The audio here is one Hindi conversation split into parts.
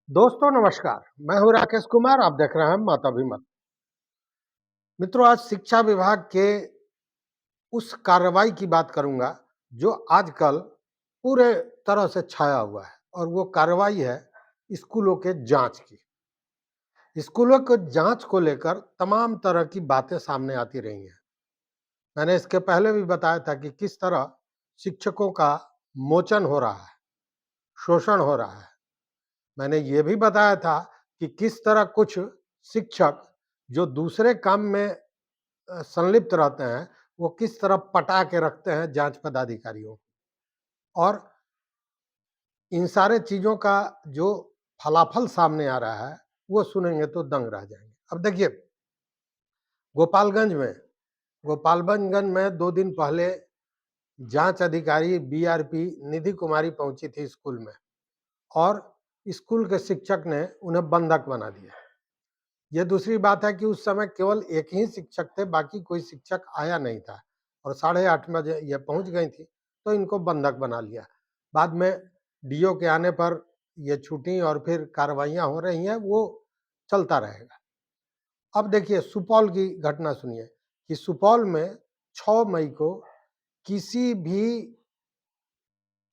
दोस्तों नमस्कार। मैं हूं राकेश कुमार। आप देख रहे हैं माताभिमत। मित्रों, आज शिक्षा विभाग के उस कार्रवाई की बात करूंगा जो आजकल पूरे तरह से छाया हुआ है, और वो कार्रवाई है स्कूलों के जांच की। स्कूलों के जांच को लेकर तमाम तरह की बातें सामने आती रही हैं। मैंने इसके पहले भी बताया था कि किस तरह शिक्षकों का मोचन हो रहा है, शोषण हो रहा है। मैंने ये भी बताया था कि किस तरह कुछ शिक्षक जो दूसरे काम में संलिप्त रहते हैं, वो किस तरह पटा के रखते हैं जांच पदाधिकारियों को। और इन सारे चीज़ों का जो फलाफल सामने आ रहा है, वो सुनेंगे तो दंग रह जाएंगे। अब देखिए, गोपालगंज में गोपालगंज में 2 दिन पहले जांच अधिकारी बीआरपी निधि कुमारी पहुंची थी स्कूल में, और स्कूल के शिक्षक ने उन्हें बंधक बना दिया। ये दूसरी बात है कि उस समय केवल एक ही शिक्षक थे, बाकी कोई शिक्षक आया नहीं था, और 8:30 बजे ये पहुंच गई थी, तो इनको बंधक बना लिया। बाद में डीओ के आने पर ये छूटी और फिर कार्रवाइयां हो रही हैं, वो चलता रहेगा। अब देखिए, सुपौल की घटना सुनिए कि सुपौल में 6 मई को किसी भी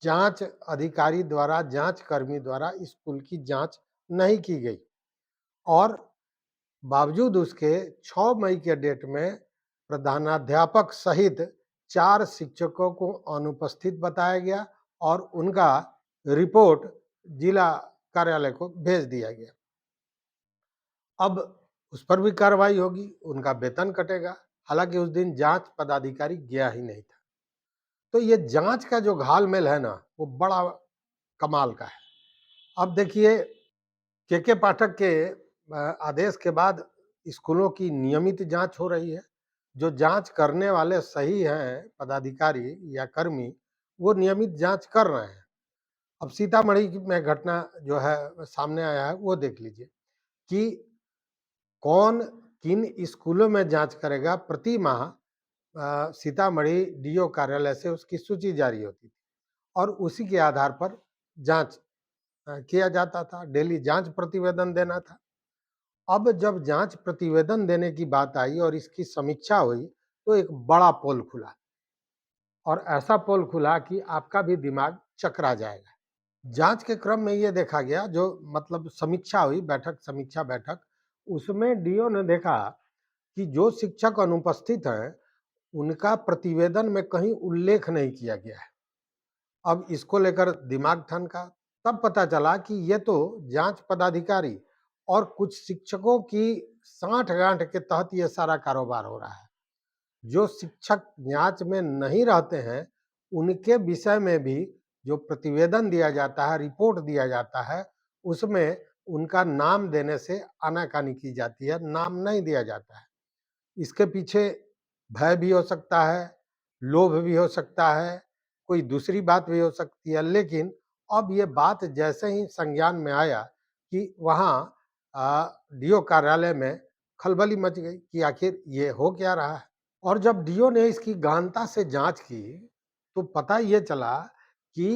जांच अधिकारी द्वारा, जांच कर्मी द्वारा स्कूल की जांच नहीं की गई, और बावजूद उसके 6 मई के डेट में प्रधानाध्यापक सहित 4 शिक्षकों को अनुपस्थित बताया गया, और उनका रिपोर्ट जिला कार्यालय को भेज दिया गया। अब उस पर भी कार्रवाई होगी, उनका वेतन कटेगा। हालांकि उस दिन जांच पदाधिकारी गया ही नहीं था। तो ये जांच का जो घालमेल है ना, वो बड़ा कमाल का है। अब देखिए, के पाठक के आदेश के बाद स्कूलों की नियमित जांच हो रही है। जो जांच करने वाले सही हैं, पदाधिकारी या कर्मी, वो नियमित जांच कर रहे हैं। अब सीतामढ़ी में घटना जो है सामने आया है, वो देख लीजिए कि कौन किन स्कूलों में जांच करेगा। प्रति माह सीतामढ़ी डीओ कार्यालय से उसकी सूची जारी होती थी, और उसी के आधार पर जांच किया जाता था। डेली जांच प्रतिवेदन देना था। अब जब जांच प्रतिवेदन देने की बात आई और इसकी समीक्षा हुई, तो एक बड़ा पोल खुला, और ऐसा पोल खुला कि आपका भी दिमाग चकरा जाएगा। जांच के क्रम में ये देखा गया, जो मतलब समीक्षा हुई, बैठक, समीक्षा बैठक, उसमें डीओ ने देखा कि जो शिक्षक अनुपस्थित हैं, उनका प्रतिवेदन में कहीं उल्लेख नहीं किया गया है। अब इसको लेकर दिमाग ठनका। तब पता चला कि ये तो जांच पदाधिकारी और कुछ शिक्षकों की साठ-गांठ के तहत ये सारा कारोबार हो रहा है। जो शिक्षक जांच में नहीं रहते हैं, उनके विषय में भी जो प्रतिवेदन दिया जाता है, रिपोर्ट दिया जाता है, उसमें उनका नाम देने से आनाकानी की जाती है, नाम नहीं दिया जाता है। इसके पीछे भय भी हो सकता है, लोभ भी हो सकता है, कोई दूसरी बात भी हो सकती है। लेकिन अब ये बात जैसे ही संज्ञान में आया कि वहाँ डीओ कार्यालय में खलबली मच गई कि आखिर ये हो क्या रहा है। और जब डीओ ने इसकी गहनता से जांच की, तो पता ये चला कि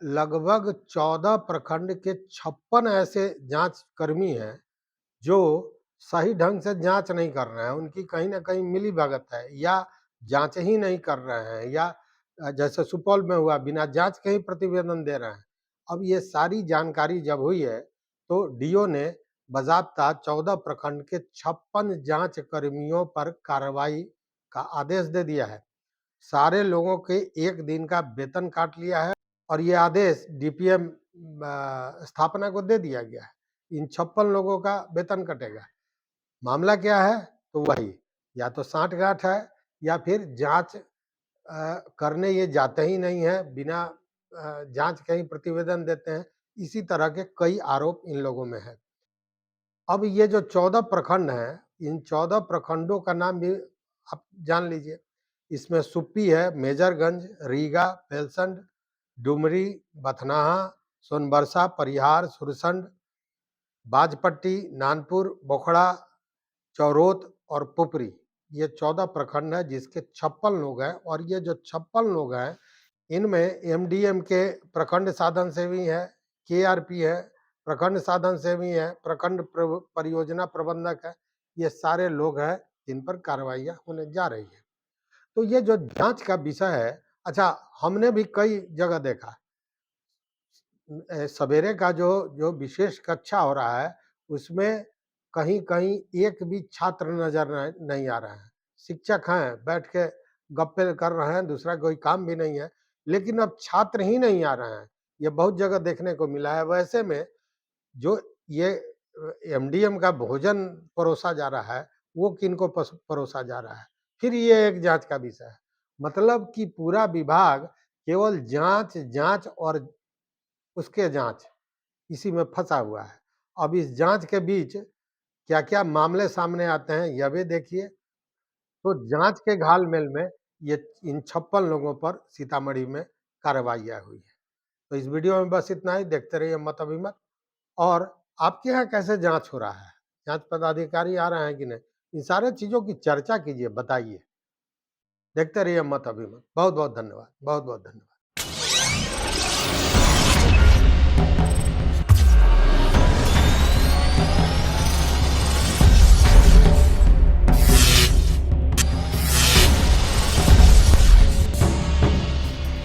लगभग 14 प्रखंड के 56 ऐसे जांच कर्मी हैं जो सही ढंग से जांच नहीं कर रहे हैं। उनकी कहीं न कहीं मिलीभगत है, या जांच ही नहीं कर रहे हैं, या जैसे सुपौल में हुआ, बिना जांच के ही प्रतिवेदन दे रहे हैं। अब ये सारी जानकारी जब हुई है, तो डीओ ने बाज़ाब्ता 14 प्रखंड के 56 जांच कर्मियों पर कार्रवाई का आदेश दे दिया है। सारे लोगों के 1 दिन का वेतन काट लिया है, और ये आदेश डीपीएम स्थापना को दे दिया गया है। इन 56 लोगों का वेतन कटेगा। मामला क्या है? तो वही, या तो साठ-गांठ है, या फिर जांच करने ये जाते ही नहीं है, बिना जांच के ही प्रतिवेदन देते हैं। इसी तरह के कई आरोप इन लोगों में है। अब ये जो 14 प्रखंड हैं, इन 14 प्रखंडों का नाम भी आप जान लीजिए। इसमें सुप्पी है, मेजरगंज, रीगा, बेलसंड, डुमरी, बथनाहा, सोनबरसा, परिहार, सुरसंड, बाजपट्टी, नानपुर, बोखड़ा, चौरोत और पुपरी। ये 14 प्रखंड है, जिसके 56 लोग हैं। और ये जो 56 लोग हैं, इनमें एमडीएम के प्रखंड साधन सेवी हैं, केआरपी है, प्रखंड साधन सेवी है, प्रखंड परियोजना प्रबंधक है, ये सारे लोग हैं जिन पर कार्रवाइयाँ होने जा रही है। तो ये जो जांच का विषय है, अच्छा हमने भी कई जगह देखा सवेरे का जो जो विशेष कक्षा हो रहा है, उसमें कहीं-कहीं एक भी छात्र नज़र नहीं आ रहे हैं। शिक्षक हैं, बैठ के गप्पे कर रहे हैं, दूसरा कोई काम भी नहीं है, लेकिन अब छात्र ही नहीं आ रहे हैं। ये बहुत जगह देखने को मिला है। वैसे में जो ये एमडीएम का भोजन परोसा जा रहा है, वो किनको परोसा जा रहा है? फिर ये एक जाँच का विषय है। मतलब कि पूरा विभाग केवल जाँच, जाँच और उसके जाँच, इसी में फँसा हुआ है। अब इस जाँच के बीच क्या-क्या मामले सामने आते हैं, यह भी देखिए। तो जाँच के घाल-मेल में ये इन 56 लोगों पर सीतामढ़ी में कार्रवाइयाँ हुई है। तो इस वीडियो में बस इतना ही, देखते रहिए मत अभिमत। और आपके यहाँ कैसे जाँच हो रहा है? जाँच पदाधिकारी आ रहे हैं कि नहीं? इन सारे चीज़ों की चर्चा कीजिए, बताइए। देखते रहिए मत अभिमत। बहुत-बहुत धन्यवाद। बहुत-बहुत धन्यवाद।